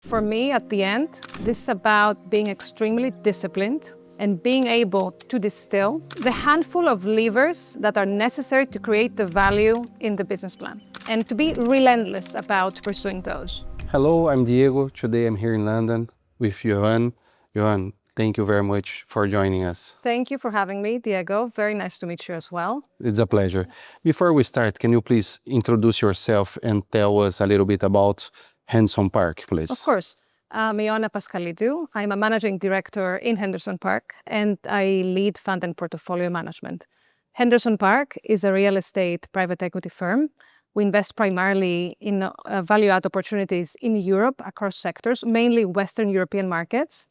For me, at the end, this is about being extremely disciplined and being able to distill the handful of levers that are necessary to create the value in the business plan and to be relentless about pursuing those. Hello, I'm Diego. Today I'm here in London with Ioanna. Ioanna, thank you very much for joining us. Thank you for having me, Diego. Very nice to meet you as well. It's a pleasure. Before we start, can you please introduce yourself and tell us a little bit about Henderson Park, please? Of course. I'm Ioanna Paschalidou. I'm a managing director in Henderson Park, and I lead fund and portfolio management. Henderson Park is a real estate private equity firm. We invest primarily in value-add opportunities in Europe across sectors, mainly Western European markets.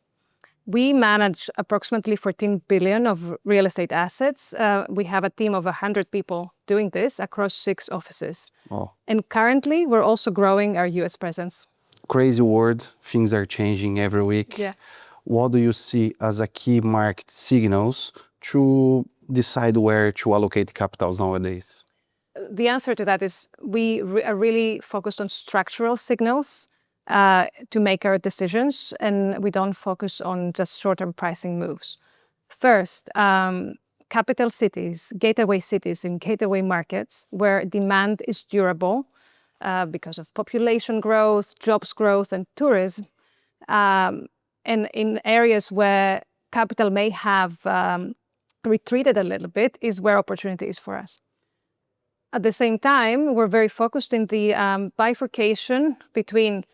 We manage approximately 14 billion of real estate assets. We have a team of 100 people doing this across 6 offices. Oh. And currently, we're also growing our US presence. Crazy word, things are changing every week. Yeah. What do you see as a key market signals to decide where to allocate capitals nowadays? The answer to that is we are really focused on structural signals to make our decisions, and we don't focus on just short-term pricing moves. First, capital cities, gateway cities and gateway markets where demand is durable because of population growth, jobs growth, and tourism, and in areas where capital may have retreated a little bit is where opportunity is for us. At the same time, we're very focused in the bifurcation between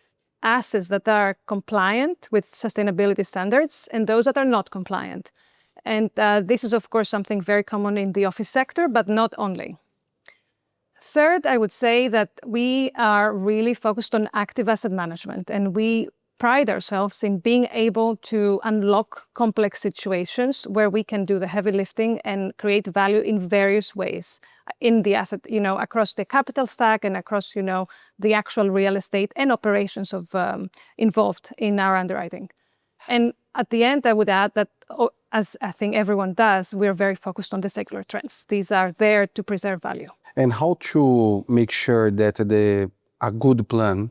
assets that are compliant with sustainability standards and those that are not compliant. And this is, of course, something very common in the office sector, but not only. Third, I would say that we are really focused on active asset management, and we pride ourselves in being able to unlock complex situations where we can do the heavy lifting and create value in various ways in the asset, across the capital stack and across, the actual real estate and operations of involved in our underwriting. And at the end, I would add that, as I think everyone does, we're very focused on the secular trends. These are there to preserve value. And how to make sure that a good plan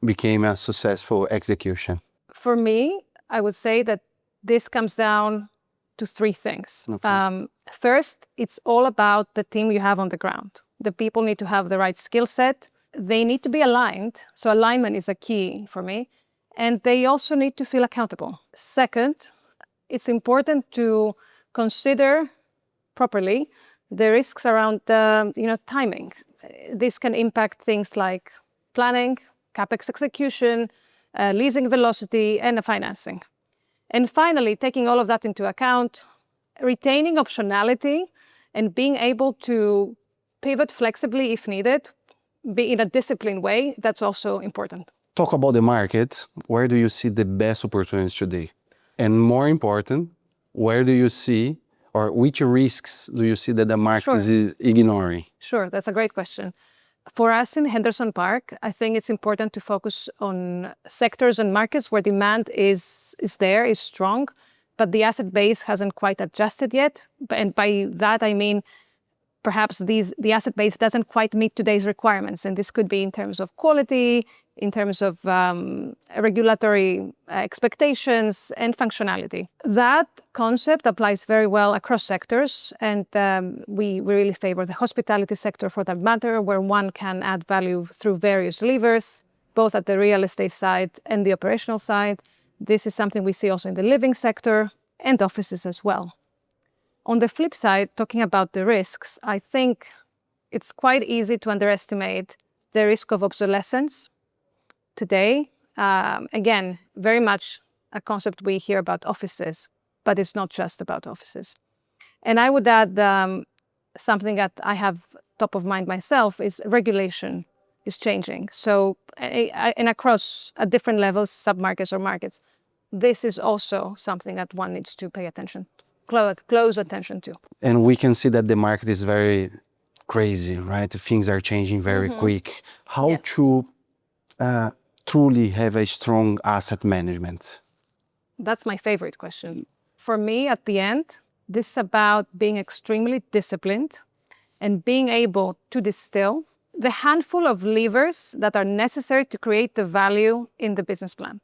became a successful execution? For me, I would say that this comes down to 3 things. Okay. First, it's all about the team you have on the ground. The people need to have the right skill set. They need to be aligned. So alignment is a key for me. And they also need to feel accountable. Second, it's important to consider properly the risks around timing. This can impact things like planning, CapEx execution, leasing velocity, and financing. And finally, taking all of that into account, retaining optionality and being able to pivot flexibly if needed, be in a disciplined way, that's also important. Talk about the market. Where do you see the best opportunities today? And more important, where do you see, or which risks do you see that the market is ignoring? Sure, that's a great question. For us in Henderson Park, I think it's important to focus on sectors and markets where demand is strong, but the asset base hasn't quite adjusted yet. And by that, I mean, perhaps the asset base doesn't quite meet today's requirements. And this could be in terms of quality, in terms of regulatory expectations and functionality. That concept applies very well across sectors, and we really favor the hospitality sector for that matter, where one can add value through various levers, both at the real estate side and the operational side. This is something we see also in the living sector and offices as well. On the flip side, talking about the risks, I think it's quite easy to underestimate the risk of obsolescence. Today, again, very much a concept we hear about offices, but it's not just about offices. And I would add something that I have top of mind myself is regulation is changing. So, and across at different levels, submarkets or markets, this is also something that one needs to pay attention, close attention to. And we can see that the market is very crazy, right? Things are changing very quick. How to truly have a strong asset management? That's my favorite question. For me, at the end, this is about being extremely disciplined and being able to distill the handful of levers that are necessary to create the value in the business plan,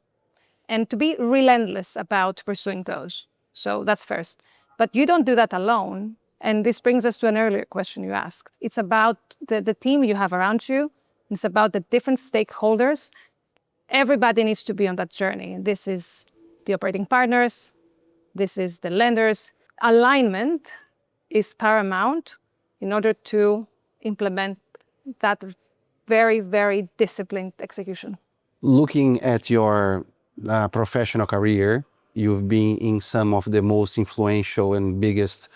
and to be relentless about pursuing those. So that's first. But you don't do that alone. And this brings us to an earlier question you asked. It's about the team you have around you. It's about the different stakeholders. Everybody needs to be on that journey. This is the operating partners. This is the lenders. Alignment is paramount in order to implement that very, very disciplined execution. Looking at your professional career, you've been in some of the most influential and biggest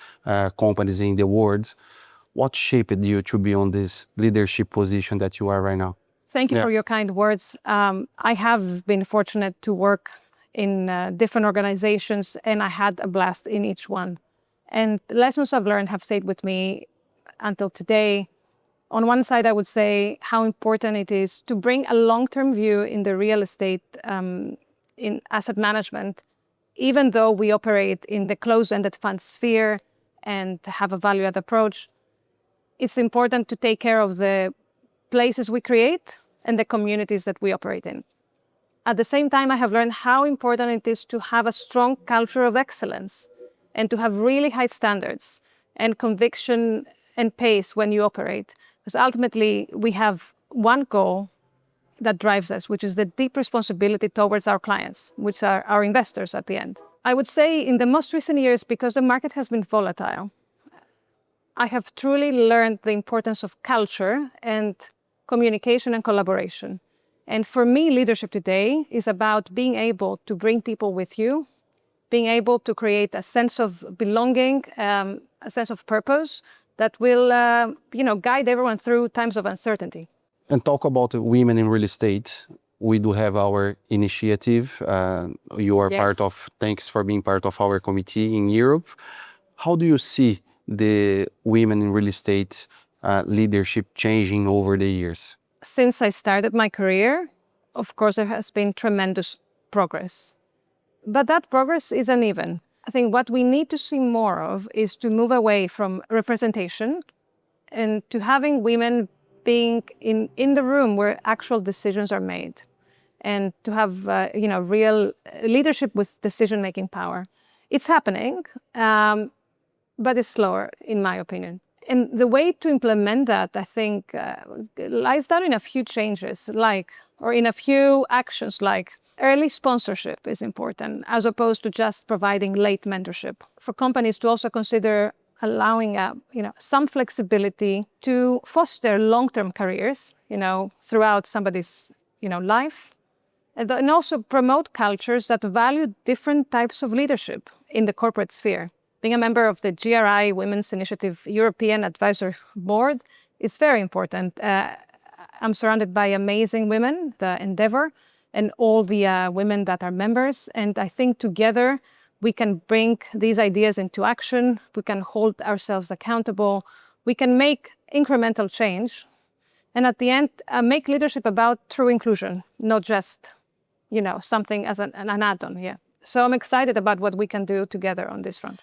companies in the world. What shaped you to be on this leadership position that you are right now? Thank you for your kind words. I have been fortunate to work in different organizations, and I had a blast in each one. And the lessons I've learned have stayed with me until today. On one side, I would say how important it is to bring a long-term view in the real estate, in asset management, even though we operate in the closed-ended fund sphere and have a value-add approach. It's important to take care of the places we create and the communities that we operate in. At the same time, I have learned how important it is to have a strong culture of excellence and to have really high standards and conviction and pace when you operate. Because ultimately, we have one goal that drives us, which is the deep responsibility towards our clients, which are our investors at the end. I would say in the most recent years, because the market has been volatile, I have truly learned the importance of culture and communication and collaboration. And for me, leadership today is about being able to bring people with you, being able to create a sense of belonging, a sense of purpose that will guide everyone through times of uncertainty. And talk about women in real estate. We do have our initiative. You are part of, thanks for being part of our committee in Europe. How do you see the women in real estate leadership changing over the years? Since I started my career, of course, there has been tremendous progress. But that progress is uneven. I think what we need to see more of is to move away from representation and to having women being in the room where actual decisions are made, and to have real leadership with decision-making power. It's happening, but it's slower, in my opinion. And the way to implement that, I think, lies down in a few changes, or in a few actions, like early sponsorship is important, as opposed to just providing late mentorship. For companies to also consider allowing some flexibility to foster long-term careers, throughout somebody's life, and also promote cultures that value different types of leadership in the corporate sphere. Being a member of the GRI Women's Initiative European Advisor Board is very important. I'm surrounded by amazing women, the Endeavor, and all the women that are members. And I think together we can bring these ideas into action. We can hold ourselves accountable. We can make incremental change. And at the end, make leadership about true inclusion, not just, something as an add-on here. So I'm excited about what we can do together on this front.